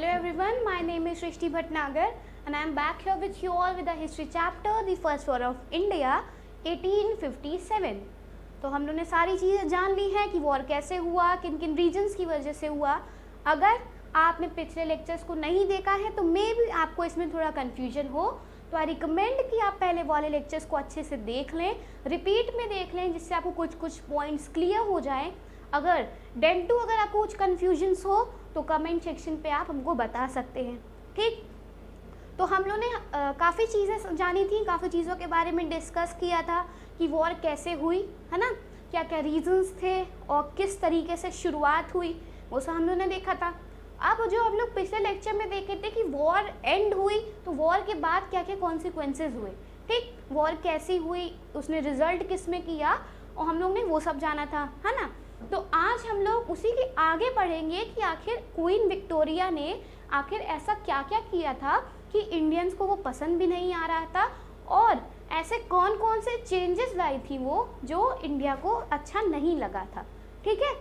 Hello everyone, my name is Shrishti Bhatnagar and I am back here with you all with the history chapter, the first war of India 1857। तो हम लोगों ने सारी चीज़ें जान ली हैं कि वॉर कैसे हुआ, किन किन रीजन्स की वजह से हुआ। अगर आपने पिछले लेक्चर्स को नहीं देखा है तो मे भी आपको इसमें थोड़ा कन्फ्यूजन हो, तो आई रिकमेंड कि आप पहले वाले लेक्चर्स को अच्छे से देख लें, रिपीट में देख लें, जिससे आपको कुछ कुछ पॉइंट्स क्लियर हो जाएं। अगर डेन टू अगर आपको कुछ कन्फ्यूजन्स हो तो कमेंट सेक्शन पे आप हमको बता सकते हैं, ठीक। तो हम लोगों ने काफ़ी चीज़ें जानी थी, काफ़ी चीज़ों के बारे में डिस्कस किया था कि वॉर कैसे हुई, है ना, क्या क्या रीजंस थे और किस तरीके से शुरुआत हुई, वो सब हम लोगों ने देखा था। अब जो हम लोग पिछले लेक्चर में देखे थे कि वॉर एंड हुई तो वॉर के बाद क्या क्या कॉन्सिक्वेंसेज हुए, ठीक, वॉर कैसी हुई, उसने रिजल्ट किस में किया, और हम लोग ने वो सब जाना था, है ना। तो आज हम लोग उसी के आगे बढ़ेंगे कि आखिर क्वीन विक्टोरिया ने आखिर ऐसा क्या क्या किया था कि इंडियंस को वो पसंद भी नहीं आ रहा था, और ऐसे कौन कौन से चेंजेस लाई थी वो जो इंडिया को अच्छा नहीं लगा था, ठीक है।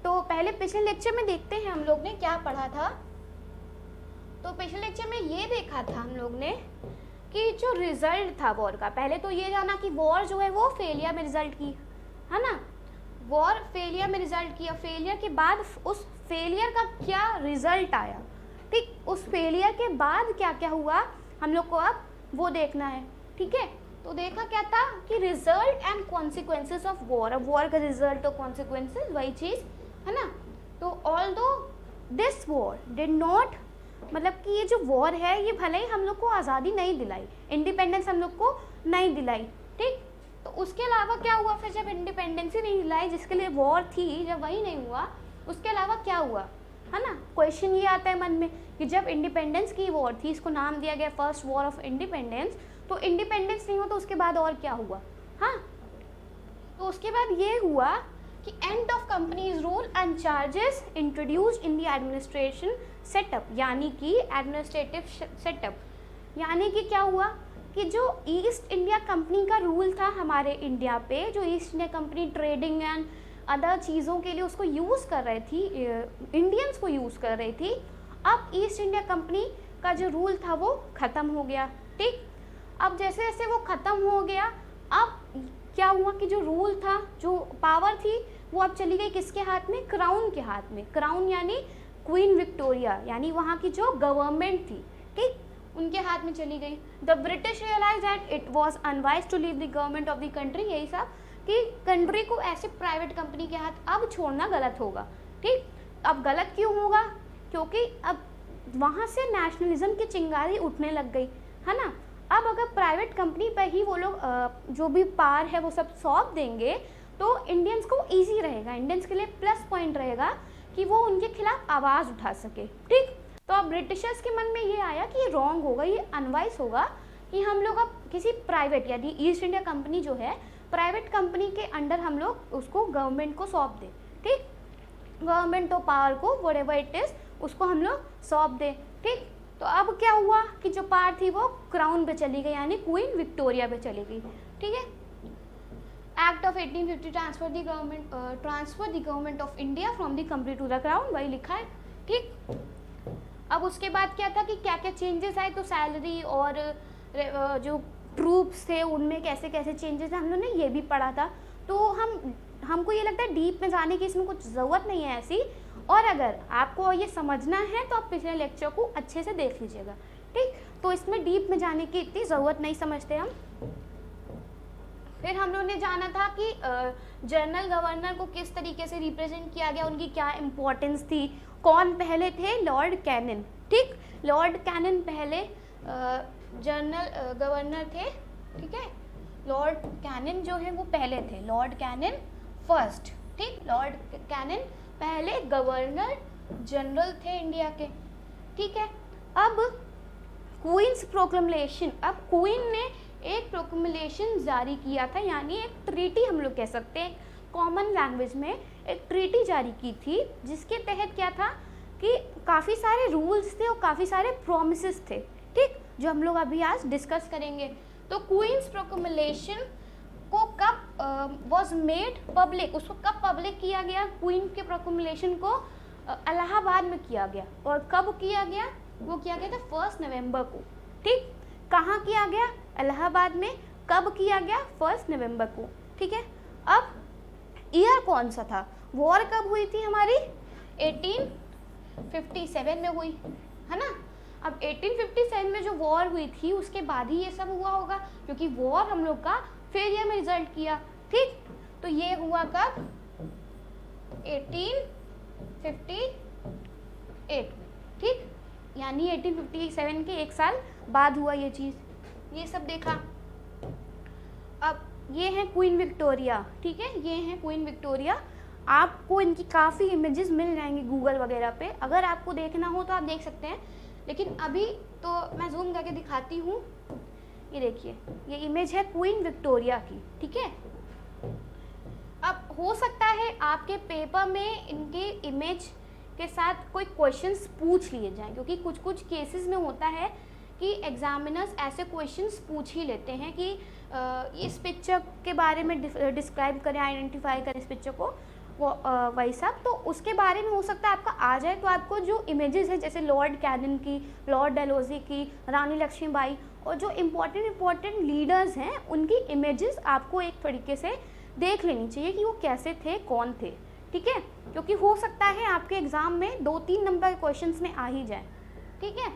तो पहले पिछले लेक्चर में देखते हैं हम लोग ने क्या पढ़ा था। तो पिछले लेक्चर में ये देखा था हम लोग ने कि जो रिजल्ट था वॉर का, पहले तो ये जाना कि वॉर जो है वो फेलियर में रिजल्ट की, है ना, वॉर फेलियर में रिजल्ट किया। फेलियर के बाद उस फेलियर का क्या रिजल्ट आया, ठीक, उस फेलियर के बाद क्या क्या हुआ हम लोग को अब वो देखना है, ठीक है। तो देखा क्या था कि result and consequences of war, अब वॉर का रिजल्ट और कॉन्सिक्वेंसेस वही चीज़ है ना। तो although this war did not, मतलब कि ये जो वॉर है ये भले ही हम लोग को आज़ादी नहीं दिलाई, इंडिपेंडेंस हम लोग को नहीं दिलाई, ठीक। तो उसके अलावा क्या हुआ फिर, जब इंडिपेंडेंस ही नहीं दिलाई जिसके लिए वॉर थी, जब वही नहीं हुआ, उसके अलावा क्या हुआ, है ना। क्वेश्चन ये आता है मन में कि जब इंडिपेंडेंस की वॉर थी, इसको नाम दिया गया फर्स्ट वॉर ऑफ इंडिपेंडेंस, तो इंडिपेंडेंस नहीं हुआ तो उसके बाद और क्या हुआ, हाँ। तो उसके बाद ये हुआ कि end of companies rule and charges introduced in the administration setup, यानी कि एडमिनिस्ट्रेटिव सेटअप, यानी कि क्या हुआ कि जो ईस्ट इंडिया कंपनी का रूल था हमारे इंडिया पे, जो east India company trading and other चीज़ों के लिए उसको यूज़ कर रही थी, इंडियंस को यूज़ कर रही थी, अब ईस्ट इंडिया कंपनी का जो रूल था वो ख़त्म हो गया, ठीक। अब जैसे जैसे वो ख़त्म हो गया, अब क्या हुआ कि जो रूल था, जो पावर थी, वो अब चली गई किसके हाथ में, क्राउन के हाथ में। क्राउन यानी क्वीन विक्टोरिया, यानी वहाँ की जो गवर्नमेंट थी, ठीक, उनके हाथ में चली गई। The British realise that it was unwise to leave the government of the country, यही सब कि कंट्री को ऐसे प्राइवेट कंपनी के हाथ अब छोड़ना गलत होगा, ठीक। अब गलत क्यों होगा, क्योंकि अब वहाँ से नेशनलिज्म की चिंगारी उठने लग गई, है ना। अब अगर प्राइवेट कंपनी पर ही वो लोग जो भी पावर है वो सब सौंप देंगे तो इंडियंस को ईजी रहेगा, इंडियंस के लिए प्लस पॉइंट रहेगा कि वो उनके खिलाफ आवाज़ उठा सके, ठीक। तो अब ब्रिटिशर्स के मन में ये आया कि ये रॉन्ग होगा, ये अनवाइस होगा कि हम लोग अब किसी प्राइवेट, यानी ईस्ट इंडिया कंपनी जो है प्राइवेट कंपनी के अंडर हम लोग उसको गवर्नमेंट को सौंप दें, ठीक, गवर्नमेंट ऑफ पावर को व्हाटएवर इट इज़ उसको हम लोग सौंप दें, ठीक। तो अब क्या हुआ कि जो पावर थी वो क्राउन पे चली गई, यानी क्वीन विक्टोरिया पे चली गई, ठीक है। Act of 1850 transfer the government of India from the company to the crown, वही लिखा है, ठीक। अब उसके बाद क्या था कि क्या क्या चेंजेस आए, तो सैलरी और जो ट्रूप्स थे उनमें कैसे कैसे चेंजेस हैं हम लोगों ने ये भी पढ़ा था। तो हमको ये लगता है डीप में जाने की इसमें कुछ ज़रूरत नहीं है ऐसी, और अगर आपको ये समझना है तो आप पिछले लेक्चर को अच्छे से देख लीजिएगा, ठीक। तो इसमें डीप में जाने की इतनी ज़रूरत नहीं समझते हम। फिर हम लोगों ने जाना था कि जनरल गवर्नर को किस तरीके से रिप्रेजेंट किया गया, उनकी क्या इम्पोर्टेंस थी, कौन पहले थे, लॉर्ड कैनिन, ठीक, लॉर्ड कैनिन पहले जनरल गवर्नर थे, ठीक है। लॉर्ड कैनिन जो है वो पहले थे, लॉर्ड कैनिन फर्स्ट, ठीक, लॉर्ड कैनिन पहले गवर्नर जनरल थे इंडिया के, ठीक है। अब क्वींस प्रोक्लेमेशन, अब क्वीन ने एक प्रोक्लेमेशन जारी किया था, यानी एक ट्रीटी हम लोग कह सकते हैं, कॉमन लैंग्वेज में एक ट्रीटी जारी की थी, जिसके तहत क्या था कि काफ़ी सारे रूल्स थे और काफ़ी सारे प्रोमिसेस थे, ठीक, जो हम लोग अभी आज डिस्कस करेंगे। तो क्वींस प्रोक्लेमेशन को कब वॉज मेड पब्लिक, उसको कब पब्लिक किया गया, क्वीन के प्रोक्लेमेशन को इलाहाबाद में किया गया। और कब किया गया? वो किया गया था 1 नवंबर को। ठीक, कहाँ किया गया? इलाहाबाद में। कब किया गया? 1 नवंबर को। ठीक है, अब ईयर कौन सा था? वॉर कब हुई थी हमारी? 1857 में हुई, है ना। अब 1857 में जो वॉर हुई थी उसके बाद ही ये सब हुआ होगा, क्योंकि वॉर हम लोग का फेलियर में रिजल्ट किया। ठीक, तो ये हुआ कब? 1858। ठीक, यानी 1857 के एक साल बाद हुआ ये चीज़। ये सब देखा। अब ये है क्वीन विक्टोरिया। ठीक है, ये है क्वीन विक्टोरिया। आपको इनकी काफ़ी इमेजेस मिल जाएंगी गूगल वगैरह पे, अगर आपको देखना हो तो आप देख सकते हैं। लेकिन अभी तो मैं जूम करके दिखाती हूँ। ये देखिए, ये इमेज है क्वीन विक्टोरिया की। ठीक है, अब हो सकता है आपके पेपर में इनके इमेज के साथ कोई क्वेश्चंस पूछ लिए जाएं, क्योंकि कुछ कुछ केसेस में होता है कि एग्जामिनर्स ऐसे क्वेश्चंस पूछ ही लेते हैं कि इस पिक्चर के बारे में डिस्क्राइब करें, आइडेंटिफाई करें इस पिक्चर को, वो वही सब। तो उसके बारे में हो सकता है आपका आ जाए, तो आपको जो इमेजेस है जैसे लॉर्ड कैनिंग की, लॉर्ड डलहौजी की, रानी लक्ष्मीबाई और जो इम्पोर्टेंट लीडर्स हैं उनकी इमेजेस आपको एक तरीके से देख लेनी चाहिए कि वो कैसे थे, कौन थे। ठीक है, क्योंकि हो सकता है आपके एग्जाम में 2-3 नंबर क्वेश्चंस में आ ही जाए। ठीक है,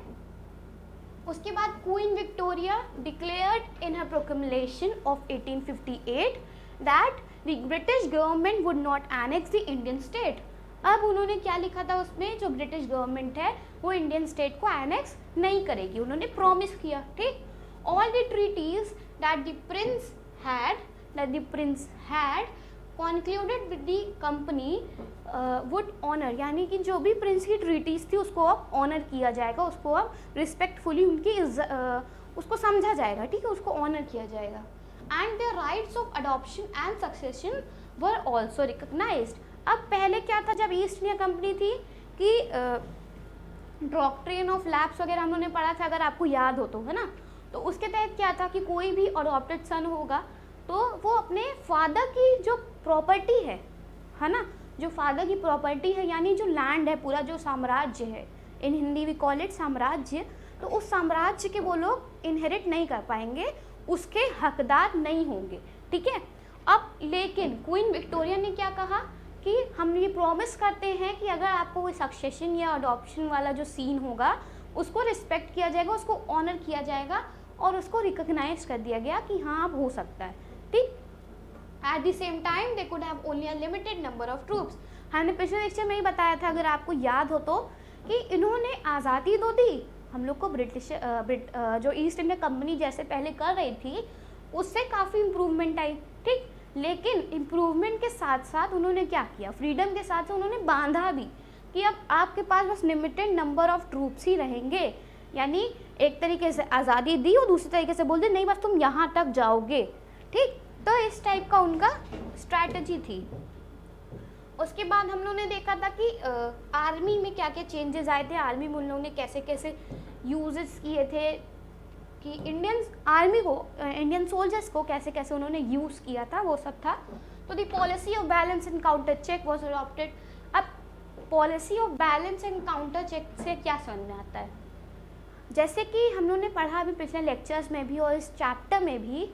उसके बाद queen Victoria declared in her proclamation of 1858 that the British government would not annex the Indian state. अब उन्होंने क्या लिखा था उसमें? जो ब्रिटिश गवर्नमेंट है वो इंडियन स्टेट को एनेक्स नहीं करेगी, उन्होंने प्रॉमिस किया। ठीक, all the treaties that the prince had concluded with the company would honor, यानी कि जो भी प्रिंस की ट्रीटीज थी उसको अब ऑनर किया जाएगा, उसको अब रिस्पेक्टफुली उनकी उसको समझा जाएगा। ठीक है, उसको ऑनर किया जाएगा। And the rights of adoption and succession were also recognised. अब पहले क्या था जब ईस्ट इंडिया कंपनी थी कि डॉक्ट्रिन ऑफ लैप्स वगैरह हम लोगों ने पढ़ा था, अगर आपको याद हो तो, है ना। तो उसके तहत क्या था कि कोई भी अडॉप्टेड सन होगा तो वो अपने फादर की जो प्रॉपर्टी है ना, जो फादर की प्रॉपर्टी है यानी जो लैंड है, पूरा जो साम्राज्य है, इन हिंदी वी कॉल इट साम्राज्य, तो उस साम्राज्य के वो लोग इनहेरिट नहीं कर पाएंगे, उसके हकदार नहीं होंगे। ठीक है, अब लेकिन क्वीन विक्टोरिया ने क्या कहा कि हम ये प्रॉमिस करते हैं कि अगर आपको कोई सक्सेशन या अडॉप्शन वाला जो सीन होगा उसको रिस्पेक्ट किया जाएगा, उसको ऑनर किया जाएगा और उसको रिकॉग्नाइज कर दिया गया कि हाँ अब हो सकता है। ठीक, at the same time they could have only a limited number of troops. हमने पिछले लेक्चर में ही बताया था, अगर आपको याद हो तो, कि इन्होंने आज़ादी तो दी हम लोग को, जो ईस्ट इंडिया कंपनी जैसे पहले कर रही थी उससे काफ़ी इम्प्रूवमेंट आई। ठीक, लेकिन इम्प्रूवमेंट के साथ साथ उन्होंने क्या किया, फ्रीडम के साथ उन्होंने बांधा भी कि अब आपके पास बस लिमिटेड नंबर ऑफ ट्रूप्स ही रहेंगे। यानी एक तरीके से आज़ादी दी और दूसरी तरीके से बोल दी नहीं बस तुम यहाँ तक जाओगे। ठीक, तो इस टाइप का उनका स्ट्रैटेजी थी। उसके बाद हम लोगों ने देखा था कि आर्मी में क्या क्या चेंजेस आए थे, आर्मी में उन लोगों ने कैसे कैसे यूजेस किए थे, कि इंडियन आर्मी को, इंडियन सोल्जर्स को कैसे कैसे उन्होंने यूज़ किया था, वो सब था। तो the policy of balance and counter check was adopted. अब policy of balance and counter check से क्या समझ में आता है, जैसे कि हम लोगों ने पढ़ा अभी पिछले लेक्चर्स में भी और इस चैप्टर में भी,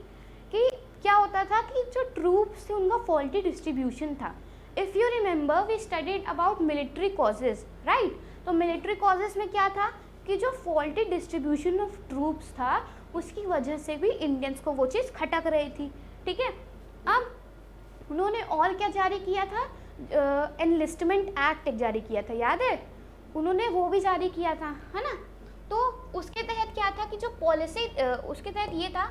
कि क्या होता था कि जो ट्रूप्स थे उनका फॉल्टी डिस्ट्रीब्यूशन था। If you remember we studied about military causes, right. तो मिलिट्री कॉजेज में क्या था कि जो फॉल्टी डिस्ट्रीब्यूशन ऑफ ट्रूप्स था उसकी वजह से भी इंडियंस को वो चीज़ खटक रही थी। ठीक है, अब उन्होंने और क्या जारी किया था, एनलिस्टमेंट एक्ट एक जारी किया था, याद है, उन्होंने वो भी जारी किया था, है ना। तो उसके तहत क्या था कि जो पॉलिसी, उसके तहत ये था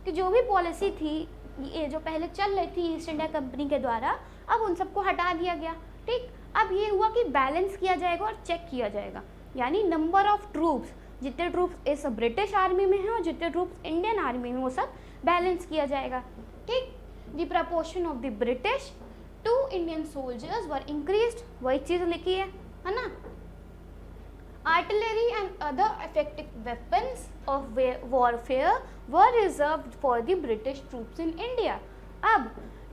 कि जो भी पॉलिसी थी ये जो पहले चल रही थी ईस्ट इंडिया कंपनी के द्वारा, अब उन सबको हटा दिया गया। ठीक, अब ये हुआ कि बैलेंस किया जाएगा और चेक किया जाएगा, यानी नंबर ऑफ ट्रूप्स, जितने ट्रूप्स इस ब्रिटिश आर्मी में हैं और जितने ट्रूप्स इंडियन आर्मी में, वो सब बैलेंस किया जाएगा। ठीक, the proportion of the British to Indian soldiers were increased, वही चीज़ लिखी है ना। Artillery and other effective weapons of warfare were reserved for the British troops in India. अब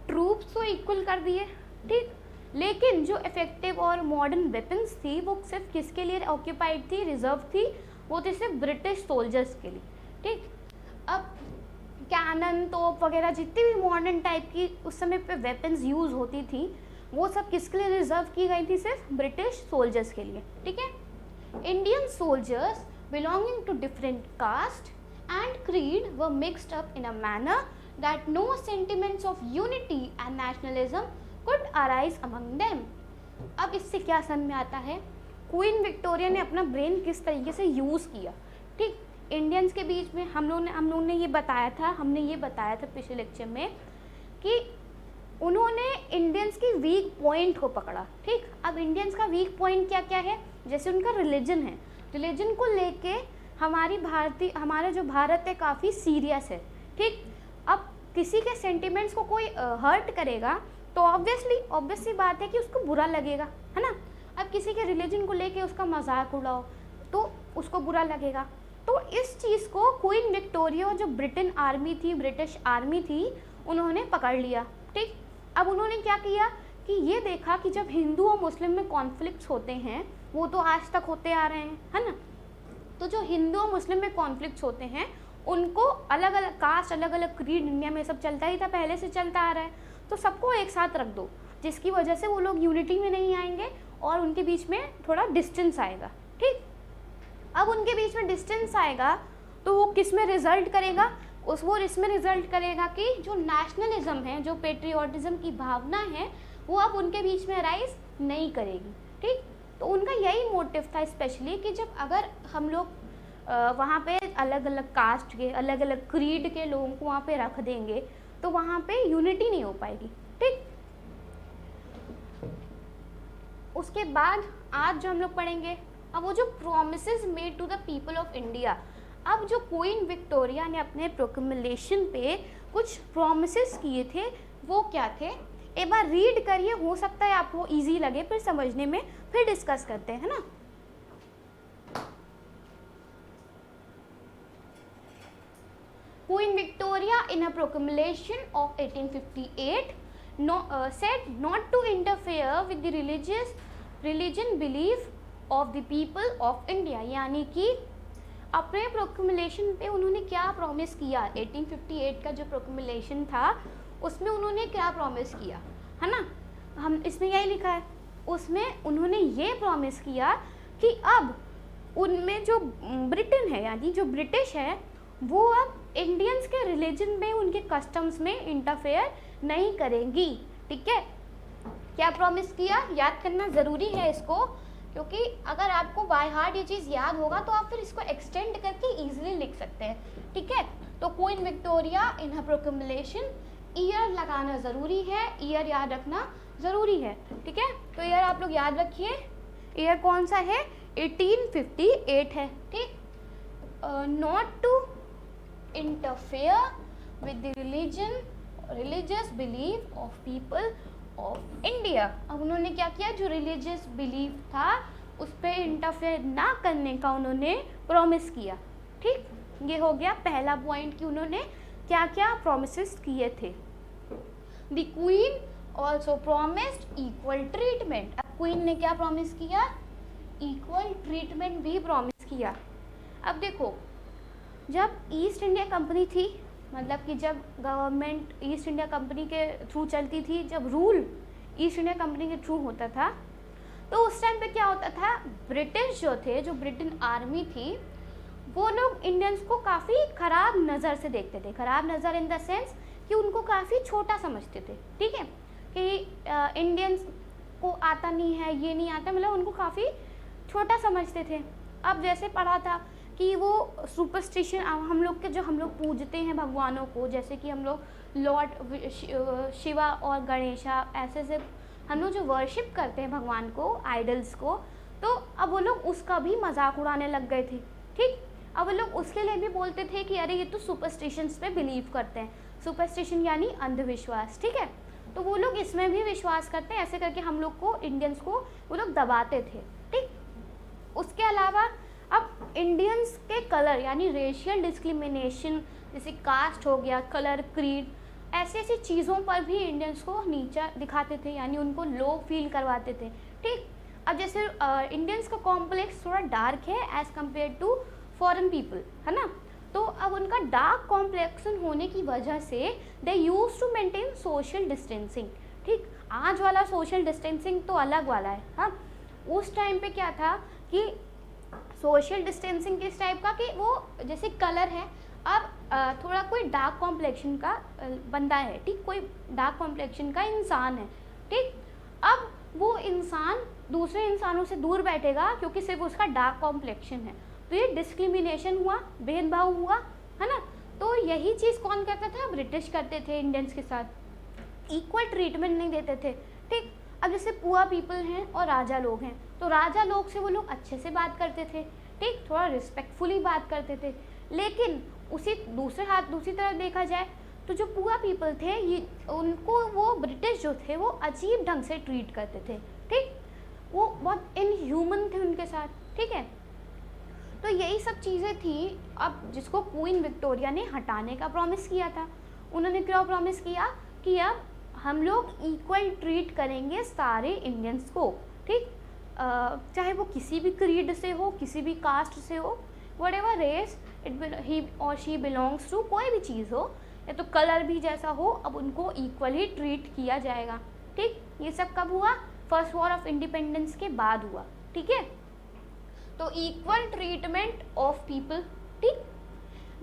ट्रूप्स तो इक्वल कर दिए, ठीक, लेकिन जो इफेक्टिव और मॉडर्न वेपन्स थी वो सिर्फ किसके लिए ऑक्यूपाइड थी, रिजर्व थी, वो थी सिर्फ ब्रिटिश सोल्जर्स के लिए। ठीक, अब कैनन, तोप वगैरह जितनी भी मॉडर्न टाइप की उस समय पे वेपन्स यूज़ होती थी वो सब किसके लिए रिजर्व की गई थी, सिर्फ ब्रिटिश सोल्जर्स के लिए। ठीक है, Indian soldiers belonging to different caste and creed were mixed up in a manner that no sentiments of unity and nationalism could arise among them. अब इससे क्या समझ में आता है, क्वीन विक्टोरिया ने अपना ब्रेन किस तरीके से यूज़ किया। ठीक, इंडियंस के बीच में हम लोग ने ये बताया था पिछले लेक्चर में कि उन्होंने इंडियंस की वीक पॉइंट को पकड़ा। ठीक, अब इंडियंस का वीक पॉइंट क्या क्या है, जैसे उनका रिलीजन है, रिलीजन को लेके हमारा जो भारत है काफ़ी सीरियस है। ठीक, अब किसी के सेंटिमेंट्स को कोई हर्ट करेगा तो ऑब्वियसली बात है कि उसको बुरा लगेगा, है ना। अब किसी के रिलीजन को लेके उसका मजाक उड़ाओ तो उसको बुरा लगेगा। तो इस चीज़ को क्वीन विक्टोरिया, जो ब्रिटिश आर्मी थी, उन्होंने पकड़ लिया। ठीक, अब उन्होंने क्या किया कि ये देखा कि जब हिंदू और मुस्लिम में कॉन्फ्लिक्ट्स होते हैं, वो तो आज तक होते आ रहे हैं, है ना। तो जो हिंदू और मुस्लिम में कॉन्फ्लिक्ट्स होते हैं उनको अलग अलग कास्ट, अलग अलग क्रीड, इंडिया में सब चलता ही था, पहले से चलता आ रहा है, तो सबको एक साथ रख दो, जिसकी वजह से वो लोग यूनिटी में नहीं आएंगे और उनके बीच में थोड़ा डिस्टेंस आएगा। ठीक, अब उनके बीच में डिस्टेंस आएगा तो वो किस में रिजल्ट करेगा, वो इसमें रिजल्ट करेगा कि जो नेशनलिज्म है, जो पेट्रियोटिज्म की भावना है, वो अब उनके बीच में राइज नहीं करेगी। ठीक, तो उनका यही मोटिव था स्पेशली कि जब अगर हम लोग वहाँ पे अलग अलग कास्ट के, अलग अलग क्रीड के लोगों को वहाँ पे रख देंगे तो वहाँ पे यूनिटी नहीं हो पाएगी। ठीक, उसके बाद आज जो हम लोग पढ़ेंगे, अब वो जो promises made to the people of India, अब जो क्वीन विक्टोरिया ने अपने प्रोक्लेमेशन पे कुछ प्रॉमिसेस किए थे वो क्या थे, एक बार रीड करिए, हो सकता है आपको इजी लगे फिर समझने में, फिर डिस्कस करते हैं, है ना। Queen Victoria in a proclamation of 1858 said not to interfere with the religion belief of the people of India। यानी कि अपने प्रोक्लेमेशन पे उन्होंने क्या प्रॉमिस किया, 1858 का जो प्रोक्लेमेशन था उसमें उन्होंने क्या प्रॉमिस किया, है ना। हम इसमें यही लिखा है, उसमें उन्होंने ये प्रॉमिस किया कि अब उनमें जो ब्रिटेन है, यानी जो ब्रिटिश है, वो अब इंडियंस के रिलीजन में, उनके कस्टम्स में इंटरफेयर नहीं करेंगी। ठीक है, क्या प्रॉमिस किया, याद करना ज़रूरी है इसको, क्योंकि अगर आपको बाय हार्ट ये चीज़ याद होगा तो आप फिर इसको एक्सटेंड करके इजीली लिख सकते हैं। ठीक है, तो क्वीन विक्टोरिया इन हर प्रोक्लेमेशन, ईयर लगाना ज़रूरी है, ईयर याद रखना ज़रूरी है। ठीक है, तो ईयर आप लोग याद रखिए, ईयर कौन सा है, 1858 है। ठीक, not to interfere with the religious belief of people of India। अब उन्होंने क्या किया, जो रिलीजियस बिलीफ था उस पर इंटरफेयर ना करने का उन्होंने प्रॉमिस किया। ठीक, ये हो गया पहला पॉइंट कि उन्होंने क्या क्या प्रॉमिसेस किए थे। The queen also promised equal treatment. अब क्वीन ने क्या प्रॉमिस किया, इक्वल ट्रीटमेंट भी प्रॉमिस किया। अब देखो, जब ईस्ट इंडिया कंपनी थी, मतलब कि जब गवर्नमेंट ईस्ट इंडिया कंपनी के थ्रू चलती थी, जब रूल ईस्ट इंडिया कंपनी के थ्रू होता था, तो उस टाइम पे क्या होता था, ब्रिटिश जो थे, जो ब्रिटेन आर्मी थी, वो लोग इंडियंस को काफ़ी ख़राब नज़र से देखते थे। ख़राब नज़र इन द सेंस कि उनको काफ़ी छोटा समझते थे। ठीक है, कि इंडियंस को आता नहीं है, ये नहीं आता, मतलब उनको काफ़ी छोटा समझते थे। अब जैसे पढ़ा था कि वो सुपरस्टिशन, हम लोग पूजते हैं भगवानों को, जैसे कि हम लोग लॉर्ड शिवा और गणेशा, ऐसे से हम लोग जो वर्शिप करते हैं भगवान को, आइडल्स को, तो अब वो लोग उसका भी मजाक उड़ाने लग गए थे। ठीक, अब वो लोग उसके लिए भी बोलते थे कि अरे ये तो सुपरस्टिशंस पे बिलीव करते हैं। सुपरस्टिशन यानी अंधविश्वास। ठीक है, तो वो लोग इसमें भी विश्वास करते हैं, ऐसे करके हम लोग को, इंडियंस को वो लोग दबाते थे। ठीक, उसके अलावा अब इंडियंस के कलर यानी रेशियल डिस्क्रिमिनेशन, जैसे कास्ट हो गया, कलर, क्रीड, ऐसी ऐसी चीज़ों पर भी इंडियंस को नीचा दिखाते थे, यानी उनको लो फील करवाते थे। ठीक, अब जैसे इंडियंस का कॉम्प्लेक्स थोड़ा डार्क है as compare to foreign people, है ना। तो अब उनका डार्क कॉम्प्लेक्सन होने की वजह से they use to maintain social distancing. ठीक, आज वाला सोशल डिस्टेंसिंग तो अलग वाला है। हाँ, उस टाइम पे क्या था कि सोशल डिस्टेंसिंग किस टाइप का कि वो जैसे कलर है, अब थोड़ा कोई डार्क कॉम्प्लेक्शन का बंदा है, ठीक, कोई डार्क कॉम्प्लेक्शन का इंसान है, ठीक, अब वो इंसान दूसरे इंसानों से दूर बैठेगा क्योंकि सिर्फ उसका डार्क कॉम्प्लेक्शन है, तो ये डिस्क्रिमिनेशन हुआ, भेदभाव हुआ, है ना। तो यही चीज़ कौन करता था, ब्रिटिश करते थे इंडियंस के साथ, इक्वल ट्रीटमेंट नहीं देते थे। ठीक, अब जैसे पुअर पीपल हैं और राजा लोग हैं, तो राजा लोग से वो लोग अच्छे से बात करते थे, ठीक, थोड़ा रिस्पेक्टफुली बात करते थे। लेकिन उसी दूसरी तरफ देखा जाए तो जो पुअर पीपल थे, ये उनको वो ब्रिटिश जो थे वो अजीब ढंग से ट्रीट करते थे। ठीक, वो बहुत इनह्यूमन थे उनके साथ। ठीक है, तो यही सब चीज़ें थी। अब जिसको क्वीन विक्टोरिया ने हटाने का प्रॉमिस किया था, उन्होंने क्या प्रॉमिस किया कि अब हम लोग इक्वल ट्रीट करेंगे सारे इंडियंस को। ठीक, चाहे वो किसी भी क्रीड से हो, किसी भी कास्ट से हो, व्हाटएवर रेस ही और शी बिलोंग्स टू, कोई भी चीज़ हो, या तो कलर भी जैसा हो, अब उनको इक्वली ट्रीट किया जाएगा। ठीक, ये सब कब हुआ, फर्स्ट वॉर ऑफ इंडिपेंडेंस के बाद हुआ। ठीक है, तो इक्वल ट्रीटमेंट ऑफ पीपल। ठीक,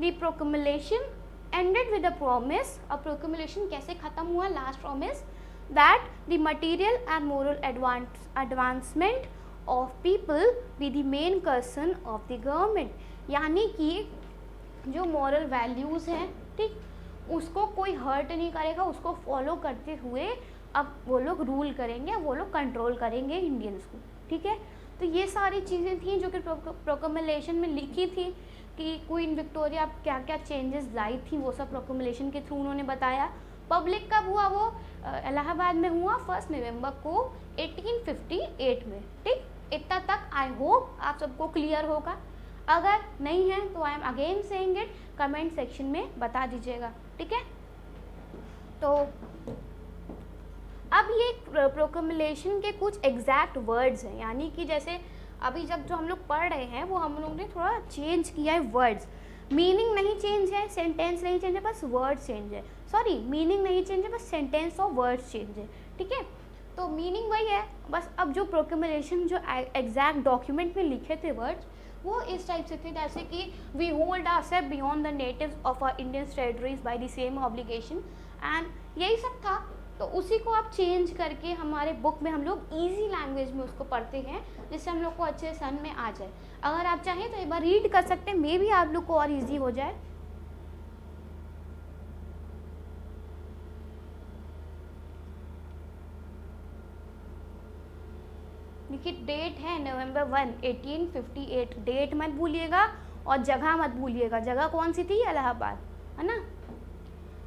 the proclamation ended with a promise। अब प्रोक्लेमेशन कैसे खत्म हुआ, last promise, that the material and moral advancement of people be the main concern of the government। यानी कि जो मॉरल वैल्यूज़ हैं, ठीक, उसको कोई हर्ट नहीं करेगा, उसको फॉलो करते हुए अब वो लोग रूल करेंगे, वो लोग कंट्रोल करेंगे इंडियंस को। ठीक है, तो ये सारी चीज़ें थी जो कि प्रोक्लेमेशन में लिखी थी कि क्वीन विक्टोरिया क्या क्या चेंजेस लाई थी, वो सब प्रोक्लेमेशन के थ्रू उन्होंने बताया। पब्लिक कब हुआ, वो इलाहाबाद में हुआ 1 नवंबर को 1858 में। ठीक, इतना तक आई होप आप सबको क्लियर होगा। अगर नहीं है तो I am again saying it, comment section में बता दीजिएगा। ठीक है, तो अब ये प्रोक्लेमेशन के कुछ एग्जैक्ट वर्ड्स हैं, यानी कि जैसे अभी जब जो हम लोग पढ़ रहे हैं वो हम लोग ने थोड़ा चेंज किया है वर्ड्स, मीनिंग नहीं चेंज है, सेंटेंस नहीं चेंज है, बस वर्ड चेंज है। सॉरी, मीनिंग नहीं चेंज है, बस सेंटेंस और वर्ड्स चेंज है। ठीक है, तो मीनिंग वही है, बस अब जो प्रोक्लेमेशन जो एग्जैक्ट डॉक्यूमेंट में लिखे थे वर्ड्स, वो इस टाइप से थे जैसे कि we hold ourselves beyond the natives of our Indian territories by the same obligation, and यही सब था। तो उसी को आप चेंज करके हमारे बुक में हम लोग इजी लैंग्वेज में उसको पढ़ते हैं, जिससे हम लोग को अच्छे सन में आ जाए। अगर आप चाहें तो एक बार रीड कर सकते हैं, मे भी आप लोग को और इजी हो जाए। देखिए, डेट है नवंबर 1, 1858। डेट मत भूलिएगा और जगह मत भूलिएगा। जगह कौन सी थी, इलाहाबाद, है ना।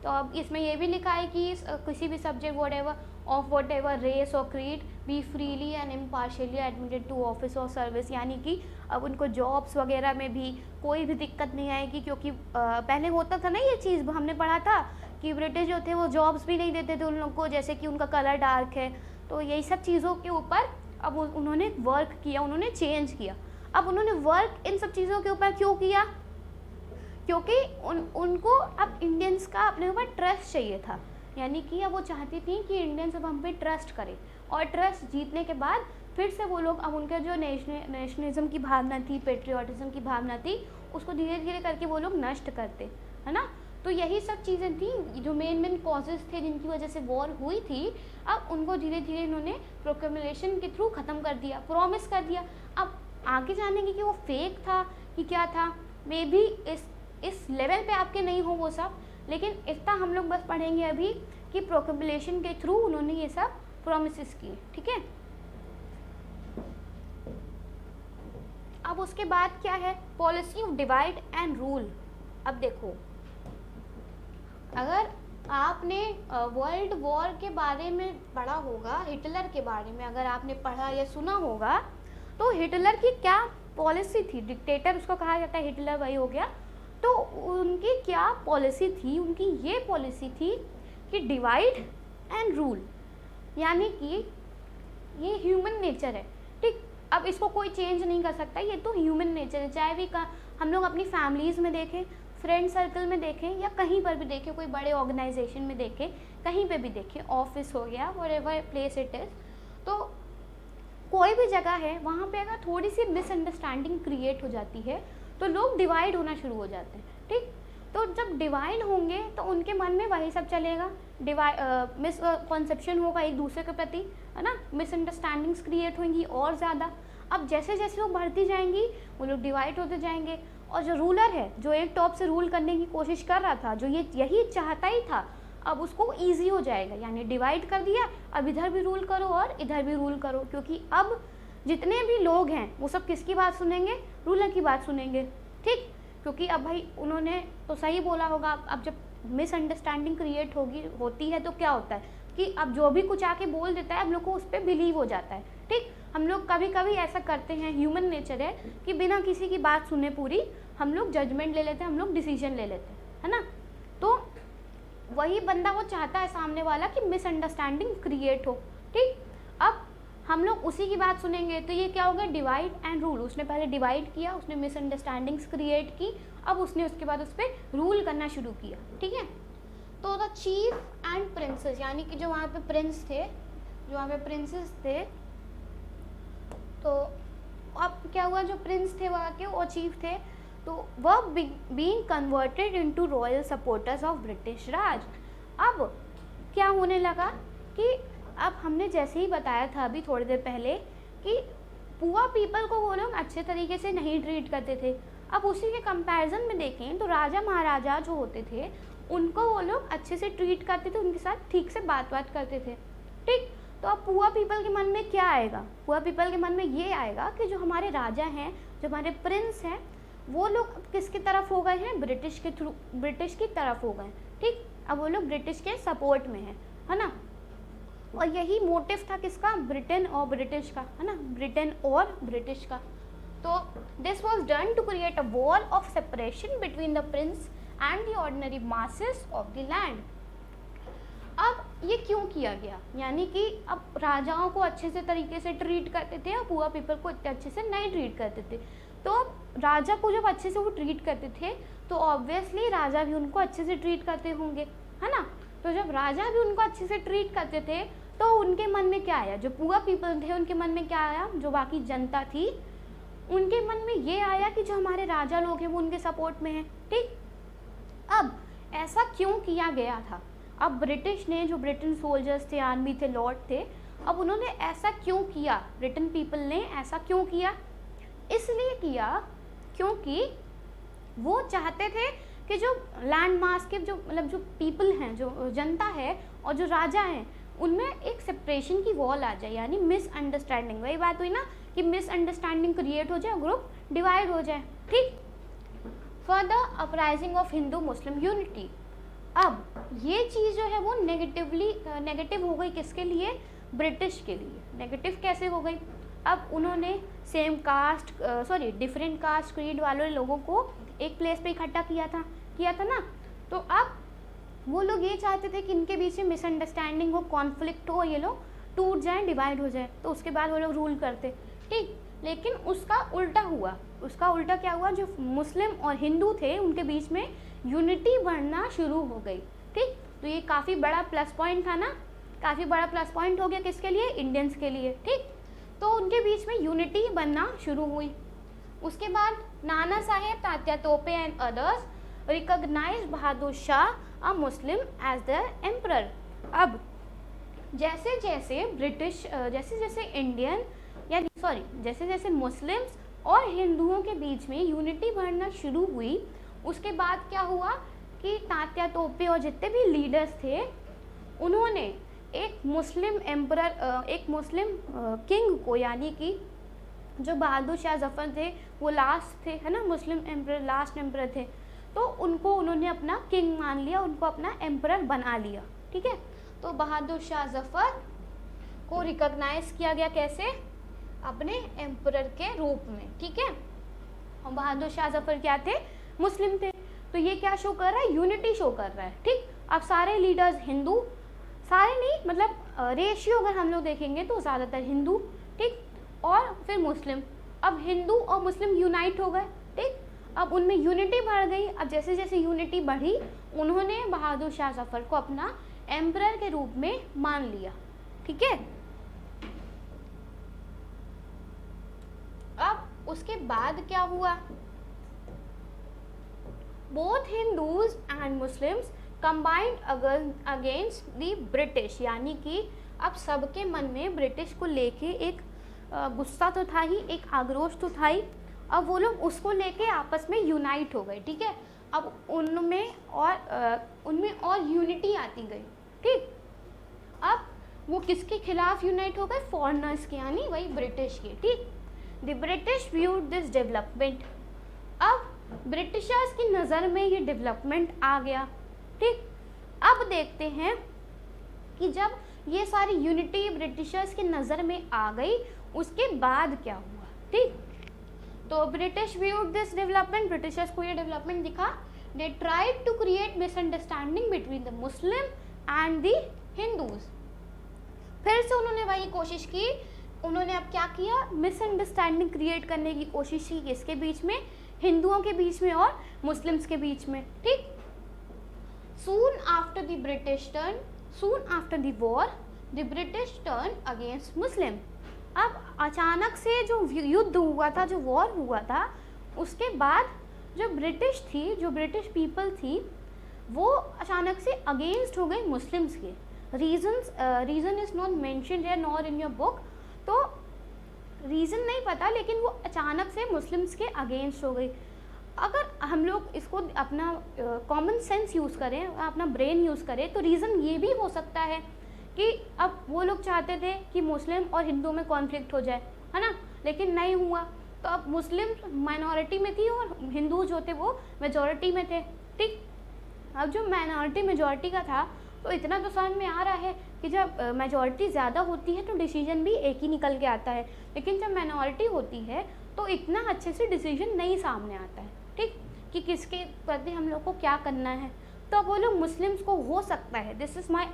तो अब इसमें ये भी लिखा है कि किसी भी सब्जेक्ट वट एवर रेस और creed be freely and impartially admitted to office और सर्विस, यानी कि अब उनको जॉब्स वगैरह में भी कोई भी दिक्कत नहीं आएगी, क्योंकि पहले होता था ना ये चीज़, हमने पढ़ा था कि ब्रिटिश जो थे वो जॉब्स भी नहीं देते थे उन लोग को, जैसे कि उनका कलर डार्क है। तो यही सब चीज़ों के ऊपर अब उन्होंने वर्क किया, उन्होंने चेंज किया। अब उन्होंने वर्क इन सब चीज़ों के ऊपर क्यों किया, क्योंकि उनको अब इंडियंस का अपने ऊपर ट्रस्ट चाहिए था, यानी कि अब वो चाहती थी कि इंडियंस अब हम पे ट्रस्ट करें, और ट्रस्ट जीतने के बाद फिर से वो लोग अब उनके जो नेशनलिज्म की भावना थी, पेट्रियाटिज्म की भावना थी, उसको धीरे धीरे करके वो लोग नष्ट करते, है ना। तो यही सब चीज़ें थी जो मेन कॉजेज़ थे जिनकी वजह से वॉर हुई थी। अब उनको धीरे धीरे इन्होंने प्रोक्लेमेशन के थ्रू ख़त्म कर दिया, प्रॉमिस कर दिया। अब आगे जानेंगे कि वो फेक था कि क्या था, मे बी इस लेवल पे आपके नहीं हो वो सब, लेकिन इतना हम लोग बस पढ़ेंगे अभी कि प्रोक्लेमेशन के थ्रू उन्होंने ये सब प्रॉमिसेस किए। ठीक है, अब उसके बाद क्या है, policy of divide and rule. अब देखो, अगर आपने वर्ल्ड वॉर के बारे में पढ़ा होगा, हिटलर के बारे में अगर आपने पढ़ा या सुना होगा, तो हिटलर की क्या पॉलिसी थी, डिक्टेटर उसको कहा जाता है, हिटलर वही हो गया। तो उनकी क्या पॉलिसी थी, उनकी ये पॉलिसी थी कि डिवाइड एंड रूल, यानी कि ये ह्यूमन नेचर है, ठीक। अब इसको कोई चेंज नहीं कर सकता, ये तो ह्यूमन नेचर है। चाहे भी हम लोग अपनी फैमिलीज़ में देखें, फ्रेंड सर्कल में देखें, या कहीं पर भी देखें, कोई बड़े ऑर्गेनाइजेशन में देखें, कहीं पे भी देखें, ऑफिस हो गया, व्हाटएवर प्लेस इट इज़, तो कोई भी जगह है वहाँ पे अगर थोड़ी सी मिसअंडरस्टैंडिंग क्रिएट हो जाती है तो लोग डिवाइड होना शुरू हो जाते हैं, ठीक। तो जब डिवाइड होंगे तो उनके मन में वही सब चलेगा, मिसकॉन्सेप्शन होगा एक दूसरे के प्रति, है ना, मिसअंडरस्टैंडिंग्स क्रिएट होंगी और ज़्यादा। अब जैसे जैसे वो बढ़ती जाएंगी वो लोग डिवाइड होते जाएंगे, और जो रूलर है, जो एक टॉप से रूल करने की कोशिश कर रहा था, जो यही चाहता ही था, अब उसको ईजी हो जाएगा, यानी डिवाइड कर दिया, अब इधर भी रूल करो और इधर भी रूल करो, क्योंकि अब जितने भी लोग हैं वो सब किसकी बात सुनेंगे, रूलर की बात सुनेंगे, ठीक। क्योंकि अब भाई उन्होंने तो सही बोला होगा। अब जब मिसअंडरस्टैंडिंग क्रिएट होती है तो क्या होता है कि अब जो भी कुछ आके बोल देता है हम लोग को उस पर बिलीव हो जाता है, ठीक। हम लोग कभी कभी ऐसा करते हैं, ह्यूमन नेचर है कि बिना किसी की बात सुने पूरी हम लोग जजमेंट ले लेते हैं, हम लोग डिसीजन ले लेते हैं, है ना। तो वही बंदा वो चाहता है सामने वाला कि मिसअंडरस्टैंडिंग क्रिएट हो, ठीक। अब हम लोग उसी की बात सुनेंगे तो ये क्या होगा, डिवाइड एंड रूल। उसने पहले डिवाइड किया, उसने मिसअंडरस्टैंडिंग्स क्रिएट की, अब उसने उसके बाद उस पर रूल करना शुरू किया, ठीक है। तो द चीफ एंड प्रिंसेस, यानी कि जो वहाँ पे प्रिंस थे, जो वहाँ पे प्रिंसेस थे, तो अब क्या हुआ, जो प्रिंस थे वहाँ के, वो चीफ थे, तो वह being converted into royal supporters of British Raj. अब क्या होने लगा कि अब हमने जैसे ही बताया था अभी थोड़ी देर पहले कि पुअर पीपल को वो लोग अच्छे तरीके से नहीं ट्रीट करते थे। अब उसी के कंपैरिजन में देखें तो राजा महाराजा जो होते थे उनको वो लोग अच्छे से ट्रीट करते थे, उनके साथ ठीक से बात करते थे, ठीक। तो अब पुअर पीपल के मन में क्या आएगा, पुअर पीपल के मन में ये आएगा कि जो हमारे राजा हैं, जो हमारे प्रिंस हैं, वो लोग किसकी तरफ हो गए हैं, ब्रिटिश की तरफ हो गए, ठीक। अब वो लोग ब्रिटिश के सपोर्ट में है ना। और यही मोटिव था किसका, ब्रिटेन और ब्रिटिश का, है ना, ब्रिटेन और ब्रिटिश का। तो this was done to create a wall of separation between the prince and the ordinary masses of the land. अब ये क्यों किया गया, यानी कि अब राजाओं को अच्छे से तरीके से ट्रीट करते थे और पुअर पीपल को इतने अच्छे से नहीं ट्रीट करते थे। तो राजा को जब अच्छे से वो ट्रीट करते थे तो ऑब्वियसली राजा भी उनको अच्छे से ट्रीट करते होंगे, है ना। तो जब राजा भी उनको अच्छे से ट्रीट करते थे तो उनके मन में क्या आया, जो पुअर पीपल थे उनके मन में क्या आया, जो बाकी जनता थी उनके मन में ये आया कि जो हमारे राजा लोग हैं वो उनके सपोर्ट में हैं, ठीक। अब ऐसा क्यों किया गया था, अब ब्रिटिश ने, जो ब्रिटेन सोल्जर्स थे, आर्मी थे, लॉर्ड थे, अब उन्होंने ऐसा क्यों किया, ब्रिटेन पीपल ने ऐसा क्यों किया, इसलिए किया क्योंकि वो चाहते थे कि जो लैंड मास के जो मतलब जो पीपल हैं, जो जनता है और जो राजा हैं, उनमें एक सेपरेशन की वॉल आ जाए, यानी मिसअंडरस्टैंडिंग। वही बात हुई ना कि मिसअंडरस्टैंडिंग क्रिएट हो जाए, ग्रुप डिवाइड हो जाए, ठीक। For the uprising of Hindu Muslim unity. अब ये चीज़ जो है वो नेगेटिव हो गई, किसके लिए, ब्रिटिश के लिए। नेगेटिव कैसे हो गई, अब उन्होंने डिफरेंट कास्ट क्रीड वाले लोगों को एक प्लेस पे इकट्ठा किया था ना। तो अब वो लोग ये चाहते थे कि इनके बीच में मिसअंडरस्टैंडिंग हो, कॉन्फ्लिक्ट हो, ये लोग टूट जाएं, डिवाइड हो जाए, तो उसके बाद वो लोग रूल करते, ठीक। लेकिन उसका उल्टा हुआ, उसका उल्टा क्या हुआ, जो मुस्लिम और हिंदू थे उनके बीच में यूनिटी बढ़ना शुरू हो गई, ठीक। तो ये काफ़ी बड़ा प्लस पॉइंट था ना, काफ़ी बड़ा प्लस पॉइंट हो गया किसके लिए, इंडियंस के लिए, ठीक। तो उनके बीच में यूनिटी बनना शुरू हुई। उसके बाद नाना Sahib, Tatya Tope and others recognise Bahadur Shah a Muslim as the emperor. अब जैसे जैसे मुस्लिम्स और हिंदुओं के बीच में यूनिटी बढ़ना शुरू हुई, उसके बाद क्या हुआ कि तात्या तोपे और जितने भी लीडर्स थे उन्होंने एक मुस्लिम किंग को, यानी कि जो बहादुर शाह जफर थे वो लास्ट थे, है ना, मुस्लिम एम्परर, लास्ट एम्परर थे, तो उनको उन्होंने अपना किंग मान लिया, उनको अपना एम्परर बना लिया, ठीक है। तो बहादुर शाह जफर को रिकॉग्नाइज किया गया, कैसे, अपने एम्परर के रूप में, ठीक है। बहादुर शाह जफर क्या थे? मुस्लिम थे। तो ये क्या शो कर रहा है? यूनिटी शो कर रहा है। ठीक, अब सारे लीडर्स हिंदू, सारे नहीं मतलब रेशियो अगर हम लोग देखेंगे तो ज़्यादातर हिंदू, ठीक, और फिर मुस्लिम। अब हिंदू और मुस्लिम यूनाइट हो गए, ठीक, अब उनमें यूनिटी बढ़ गई। अब जैसे जैसे यूनिटी बढ़ी उन्होंने बहादुर शाह जफर को अपना एम्परर के रूप में मान लिया, ठीक है। अब उसके बाद क्या हुआ, both Hindus and Muslims combined against the British, यानी कि अब सबके मन में ब्रिटिश को लेके एक गुस्सा तो था ही, एक आक्रोश तो था ही। अब वो लोग उसको लेके आपस में यूनाइट हो गए, ठीक है। अब उनमें और यूनिटी आती गई, ठीक। अब वो किसके खिलाफ यूनाइट हो गए, फॉरेनर्स के, यानी वही ब्रिटिश के, ठीक। The British viewed this development, अब ब्रिटिशर्स की नज़र में ये डेवलपमेंट आ गया, ठीक। अब देखते हैं कि जब ये सारी यूनिटी ब्रिटिशर्स की नज़र में आ गई उसके बाद क्या हुआ, ठीक। तो British viewed this development, Britishers को ये डेवलपमेंट दिखा। They tried to create misunderstanding between the Muslim and the Hindus, फिर से उन्होंने वही कोशिश की। उन्होंने अब क्या किया, मिसअंडरस्टैंडिंग क्रिएट करने की कोशिश की, किसके बीच में, हिंदुओं के बीच में और मुस्लिम्स के बीच में, ठीक। Soon after the war the British turn against मुस्लिम, अब अचानक से जो युद्ध हुआ था, जो वॉर हुआ था, उसके बाद जो ब्रिटिश थी, जो ब्रिटिश पीपल थी, वो अचानक से अगेंस्ट हो गई मुस्लिम्स के। Reason is not mentioned here nor in your book, तो रीज़न नहीं पता, लेकिन वो अचानक से मुस्लिम्स के अगेंस्ट हो गई। अगर हम लोग इसको अपना कॉमन सेंस यूज़ करें, अपना ब्रेन यूज़ करें, तो रीज़न ये भी हो सकता है कि अब वो लोग चाहते थे कि मुस्लिम और हिंदू में कॉन्फ्लिक्ट हो जाए, है ना, लेकिन नहीं हुआ। तो अब मुस्लिम माइनॉरिटी में थी और हिंदू जो थे वो मेजॉरिटी में थे, ठीक। अब जो माइनॉरिटी मेजॉरिटी का था, तो इतना तो समझ में आ रहा है कि जब मेजॉरिटी ज़्यादा होती है तो डिसीजन भी एक ही निकल के आता है, लेकिन जब माइनॉरिटी होती है तो इतना अच्छे से डिसीजन नहीं सामने आता है, ठीक, कि किसके प्रति हम लोग को क्या करना है। तो वो लोग मुस्लिम्स को, हो सकता है, this is my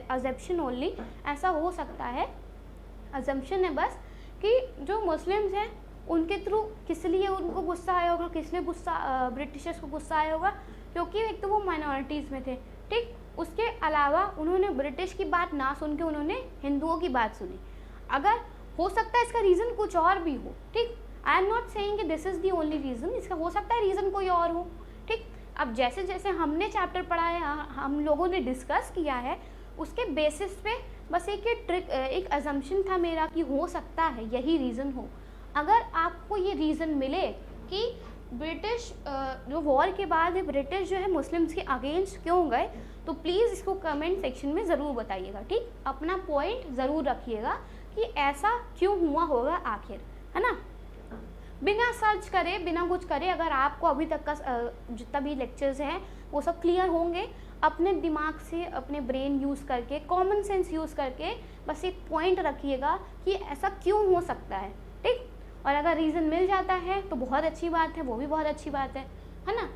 assumption only, ऐसा हो सकता है, अजम्पशन है बस, कि जो मुस्लिम्स हैं उनके थ्रू किस लिए उनको गुस्सा आया होगा, किस लिए ब्रिटिशर्स को गुस्सा आया होगा, क्योंकि एक तो वो माइनॉरिटीज़ में थे, ठीक। उसके अलावा उन्होंने ब्रिटिश की बात ना सुन के उन्होंने हिंदुओं की बात सुनी। अगर हो सकता है इसका रीज़न कुछ और भी हो, ठीक। आई एम नॉट सेइंग कि this is the only reason, इसका हो सकता है रीज़न कोई और हो, ठीक। अब जैसे जैसे हमने चैप्टर पढ़ा है, हम लोगों ने डिस्कस किया है, उसके बेसिस पे बस एक अजम्पशन था मेरा कि हो सकता है यही रीज़न हो। अगर आपको ये रीज़न मिले कि ब्रिटिश जो वॉर के बाद ब्रिटिश जो है मुस्लिम्स के अगेंस्ट क्यों गए, तो प्लीज़ इसको कमेंट सेक्शन में ज़रूर बताइएगा, ठीक। अपना पॉइंट ज़रूर रखिएगा कि ऐसा क्यों हुआ होगा आखिर, है ना। बिना सर्च करे, बिना कुछ करे, अगर आपको अभी तक का जितना भी लेक्चर्स हैं वो सब क्लियर होंगे, अपने दिमाग से, अपने ब्रेन यूज़ करके, कॉमन सेंस यूज़ करके बस एक पॉइंट रखिएगा कि ऐसा क्यों हो सकता है, ठीक। और अगर रीज़न मिल जाता है तो बहुत अच्छी बात है, वो भी बहुत अच्छी बात है ना।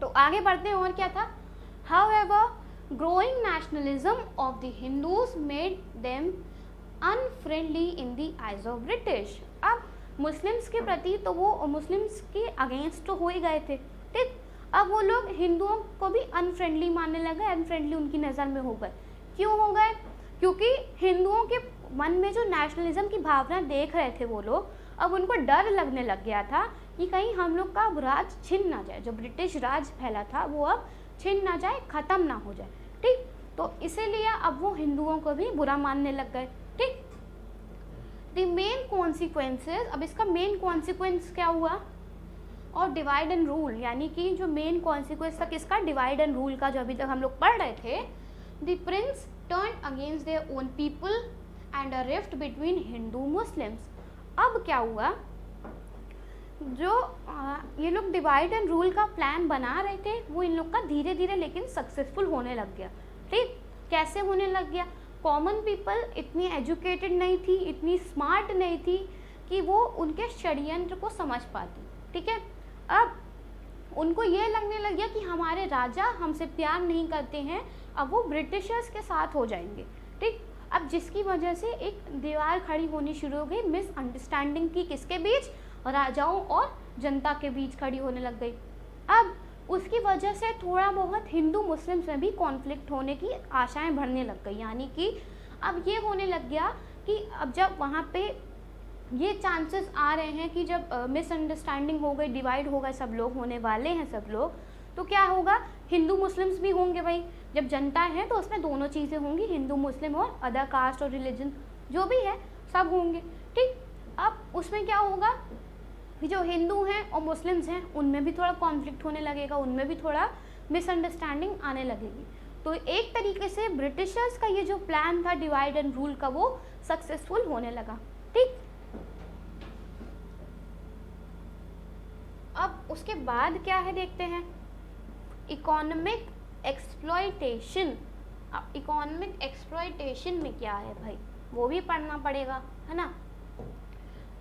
तो आगे बढ़ते हैं, और क्या था। However growing nationalism of the Hindus made them unfriendly in the eyes of British, अब मुस्लिम्स के प्रति तो वो मुस्लिम्स के अगेंस्ट तो हो ही गए थे, ठीक। अब वो लोग हिंदुओं को भी अनफ्रेंडली मानने लगे, अनफ्रेंडली उनकी नज़र में हो गए। क्यों हो गए, क्योंकि हिंदुओं के मन में जो नेशनलिज्म की भावना देख रहे थे वो लोग, अब उनको डर लगने लग गया था कि कहीं हम लोग का राज छिन ना जाए, जो ब्रिटिश राज फैला था वो अब छिन ना जाए, ख़त्म ना हो जाए, ठीक। तो इसीलिए अब वो हिंदुओं को भी बुरा मानने लग गए, ठीक। द मेन कॉन्सिक्वेंसेज, अब इसका मेन कॉन्सिक्वेंस क्या हुआ, और डिवाइड एंड रूल, यानी कि जो मेन कॉन्सिक्वेंस था किसका, डिवाइड एंड रूल का, जो अभी तक हम लोग पढ़ रहे थे। The Prince turn against their own people and a rift between Hindu Muslims, अब क्या हुआ, जो ये लोग डिवाइड एंड रूल का प्लान बना रहे थे वो इन लोग का धीरे धीरे लेकिन सक्सेसफुल होने लग गया, ठीक। कैसे होने लग गया, कॉमन पीपल इतनी एजुकेटेड नहीं थी, इतनी स्मार्ट नहीं थी कि वो उनके षड्यंत्र को समझ पाती, ठीक है। अब उनको ये लगने लग गया कि हमारे राजा हमसे प्यार नहीं करते हैं, अब वो ब्रिटिशर्स के साथ हो जाएंगे, ठीक। अब जिसकी वजह से एक दीवार खड़ी होनी शुरू हो गई, मिसअंडरस्टैंडिंग की किसके बीच, राजाओं और जनता के बीच खड़ी होने लग गई। अब उसकी वजह से थोड़ा बहुत हिंदू मुस्लिम्स में भी कॉन्फ्लिक्ट होने की आशाएं बढ़ने लग गई, यानी कि अब ये होने लग गया कि अब जब वहाँ पे ये चांसेस आ रहे हैं कि जब मिसअंडरस्टैंडिंग हो गई, डिवाइड हो गए, सब लोग होने वाले हैं सब लोग, तो क्या होगा, हिंदू मुस्लिम्स भी होंगे भाई, जब जनता है तो उसमें दोनों चीज़ें होंगी, हिंदू मुस्लिम और अदर कास्ट और रिलीजन जो भी है सब होंगे, ठीक। अब उसमें क्या होगा कि जो हिंदू हैं और मुस्लिम्स हैं उनमें भी थोड़ा कॉन्फ्लिक्ट होने लगेगा, उनमें भी थोड़ा मिसअंडरस्टैंडिंग आने लगेगी। तो एक तरीके से ब्रिटिशर्स का ये जो प्लान था डिवाइड एंड रूल का, वो सक्सेसफुल होने लगा, ठीक। अब उसके बाद क्या है देखते हैं, इकोनॉमिक एक्सप्लॉयटेशन। अब इकोनॉमिक एक्सप्लॉयटेशन में क्या है भाई, वो भी पढ़ना पड़ेगा, है ना।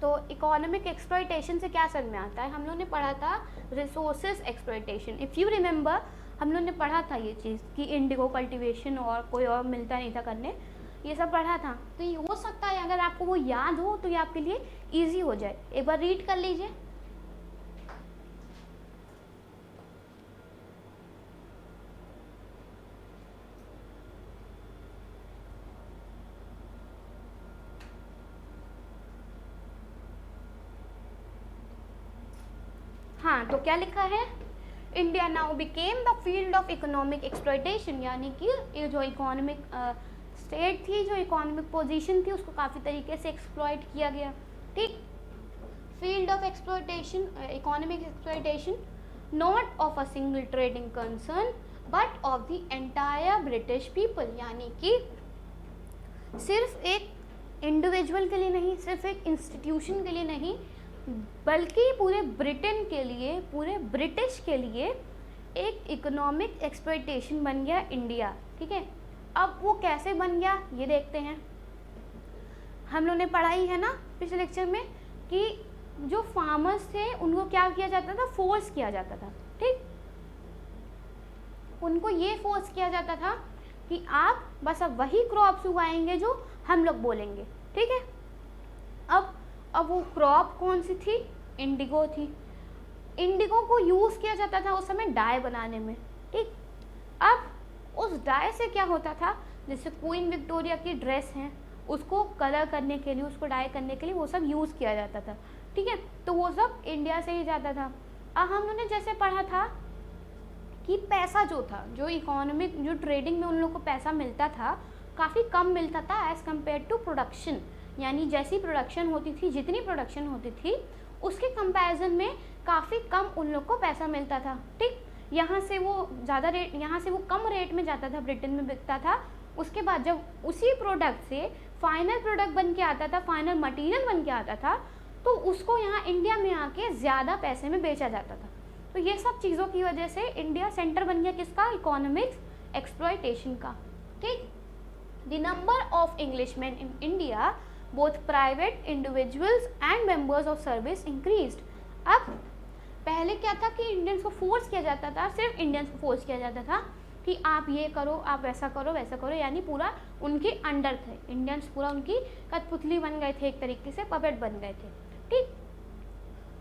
तो इकोनॉमिक एक्सप्लॉयटेशन से क्या समझ में आता है, हम लोग ने पढ़ा था resources exploitation, if you remember हम लोग ने पढ़ा था ये चीज़ कि इंडिगो कल्टीवेशन और कोई और मिलता नहीं था करने, ये सब पढ़ा था। तो ये हो सकता है अगर आपको वो याद हो तो ये आपके लिए ईजी हो जाए, एक बार रीड कर लीजिए। हाँ, तो क्या लिखा है, India now became the field of economic exploitation, यानी कि ये जो इकोनॉमिक स्टेट थी, जो इकोनॉमिक पोजीशन थी, उसको काफ़ी तरीके से एक्सप्लॉयट किया गया, ठीक। Field of exploitation, economic exploitation not of a single trading concern but of the entire British people, यानी कि सिर्फ एक इंडिविजुअल के लिए नहीं, सिर्फ एक इंस्टीट्यूशन के लिए नहीं, बल्कि पूरे ब्रिटेन के लिए, पूरे ब्रिटिश के लिए एक इकोनॉमिक एक्सप्लॉयटेशन बन गया इंडिया, ठीक है। अब वो कैसे बन गया ये देखते हैं। हम लोग ने पढ़ाई है ना पिछले लेक्चर में कि जो फार्मर्स थे उनको क्या किया जाता था, फोर्स किया जाता था, ठीक। उनको ये फोर्स किया जाता था कि आप बस अब वही क्रॉप्स उगाएंगे जो हम लोग बोलेंगे, ठीक है। अब वो क्रॉप कौन सी थी, इंडिगो थी। इंडिगो को यूज़ किया जाता था उस समय डाई बनाने में, ठीक। अब उस डाई से क्या होता था, जैसे क्वीन विक्टोरिया की ड्रेस हैं उसको कलर करने के लिए, उसको डाई करने के लिए वो सब यूज़ किया जाता था, ठीक है। तो वो सब इंडिया से ही जाता था। अब हम लोगों ने जैसे पढ़ा था कि पैसा जो था, जो इकोनॉमिक, जो ट्रेडिंग में उन लोगों को पैसा मिलता था, काफ़ी कम मिलता था एज़ कम्पेयर टू प्रोडक्शन, यानी जैसी प्रोडक्शन होती थी, जितनी प्रोडक्शन होती थी उसके कंपैरिजन में काफ़ी कम उन लोग को पैसा मिलता था, ठीक। यहाँ से वो ज़्यादा रेट, यहाँ से वो कम रेट में जाता था, ब्रिटेन में बिकता था। उसके बाद जब उसी प्रोडक्ट से फाइनल प्रोडक्ट बन के आता था, फाइनल मटेरियल बन के आता था, तो उसको यहाँ इंडिया में आके ज़्यादा पैसे में बेचा जाता था। तो ये सब चीज़ों की वजह से इंडिया सेंटर बन गया किसका, इकोनॉमिक्स एक्सप्लॉयटेशन का, ठीक। The number of Englishman in India both private individuals and members of service increased। अब पहले क्या था कि इंडियंस को फोर्स किया जाता था, सिर्फ इंडियंस को फोर्स किया जाता था कि आप ये करो, आप वैसा करो, वैसा करो, यानी पूरा उनके अंडर थे इंडियंस, पूरा उनकी कठपुतली बन गए थे, एक तरीके से पपेट बन गए थे, ठीक।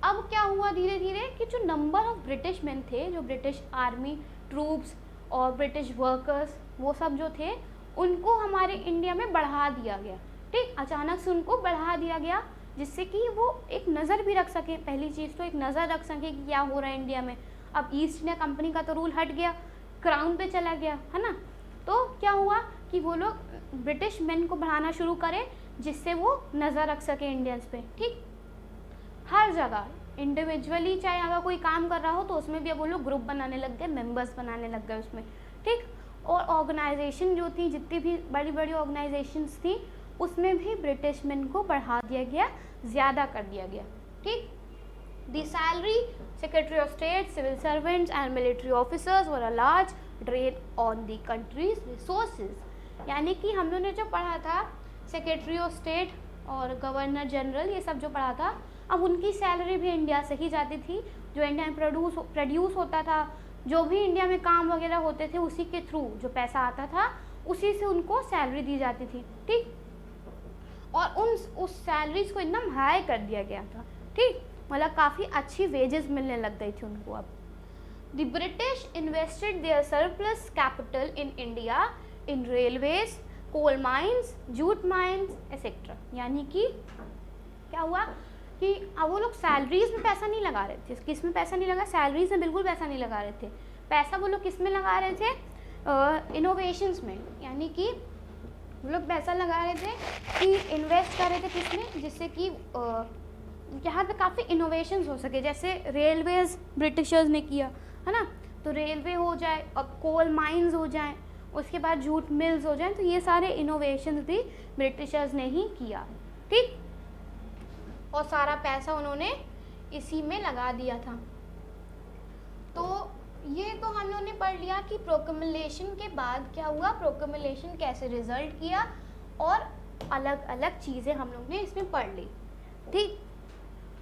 अब क्या हुआ धीरे धीरे कि जो नंबर ऑफ ब्रिटिश मैन थे, जो ब्रिटिश आर्मी ट्रूप्स और ब्रिटिश वर्कर्स, वो सब जो थे उनको हमारे इंडिया में बढ़ा दिया गया, ठीक। अचानक से उनको बढ़ा दिया गया जिससे कि वो एक नज़र भी रख सके, पहली चीज़ तो एक नज़र रख सके कि क्या हो रहा है इंडिया में। अब ईस्ट इंडिया कंपनी का तो रूल हट गया, क्राउन पे चला गया, है ना। तो क्या हुआ कि वो लोग ब्रिटिश मैन को बढ़ाना शुरू करें जिससे वो नज़र रख सके इंडियंस पे, ठीक। हर जगह इंडिविजुअली चाहे अगर कोई काम कर रहा हो तो उसमें भी अब वो लोग ग्रुप बनाने लग गए, मेंबर्स बनाने लग गए उसमें, ठीक। और ऑर्गेनाइजेशन जो थी, जितनी भी बड़ी बड़ी ऑर्गेनाइजेशंस थी, उसमें भी ब्रिटिश मैन को बढ़ा दिया गया, ज़्यादा कर दिया गया, ठीक। The salary, secretary of state, civil servants and military officers were a large drain on the country's resources, यानी कि हम लोगों ने जो पढ़ा था सेक्रेटरी ऑफ स्टेट और गवर्नर जनरल, ये सब जो पढ़ा था, अब उनकी सैलरी भी इंडिया से ही जाती थी जो इंडिया में प्रोड्यूस होता था, जो भी इंडिया में काम वगैरह होते थे, उसी के थ्रू जो पैसा आता था उसी से उनको सैलरी दी जाती थी, ठीक। और उस सैलरीज को एकदम हाई कर दिया गया था, ठीक, मतलब काफ़ी अच्छी वेजेस मिलने लग गई थी उनको। अब the British invested their surplus capital in India in railways, coal mines, jute mines etcetera. यानी कि क्या हुआ कि अब वो लोग सैलरीज में पैसा नहीं लगा रहे थे। किस में पैसा नहीं लगा? सैलरीज में बिल्कुल पैसा नहीं लगा रहे थे। पैसा वो लोग किस में लगा रहे थे? इनोवेशंस में। यानी कि वो लोग पैसा लगा रहे थे कि इन्वेस्ट कर रहे थे किसमें, जिससे कि यहाँ पे काफ़ी इनोवेशंस हो सके। जैसे रेलवेज ब्रिटिशर्स ने किया है ना, तो रेलवे हो जाए, अब कोल माइंस हो जाए, उसके बाद जूट मिल्स हो जाए, तो ये सारे इनोवेशंस भी ब्रिटिशर्स ने ही किया, ठीक। और सारा पैसा उन्होंने इसी में लगा दिया था। तो ये तो हम लोगों ने पढ़ लिया कि प्रोक्लेमेशन के बाद क्या हुआ, प्रोक्लेमेशन कैसे रिजल्ट किया, और अलग अलग चीज़ें हम लोग ने इसमें पढ़ ली, ठीक।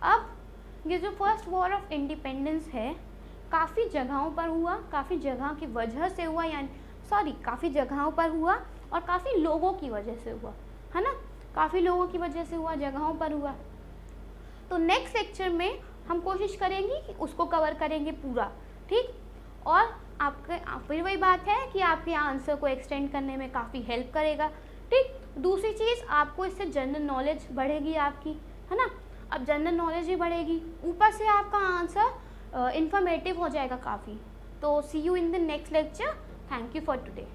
अब ये जो फर्स्ट वॉर ऑफ इंडिपेंडेंस है, काफ़ी जगहों पर हुआ, काफ़ी जगह की वजह से हुआ, काफ़ी जगहों पर हुआ और काफ़ी लोगों की वजह से हुआ, है ना, काफ़ी लोगों की वजह से हुआ, जगहों पर हुआ। तो नेक्स्ट लेक्चर में हम कोशिश करेंगे कि उसको कवर करेंगे पूरा, ठीक। और फिर वही बात है कि आपके आंसर को एक्सटेंड करने में काफ़ी हेल्प करेगा, ठीक। दूसरी चीज़, आपको इससे जनरल नॉलेज बढ़ेगी आपकी, है ना। अब जनरल नॉलेज भी बढ़ेगी, ऊपर से आपका आंसर इंफॉर्मेटिव हो जाएगा काफ़ी। तो see you in the next lecture. Thank you for today.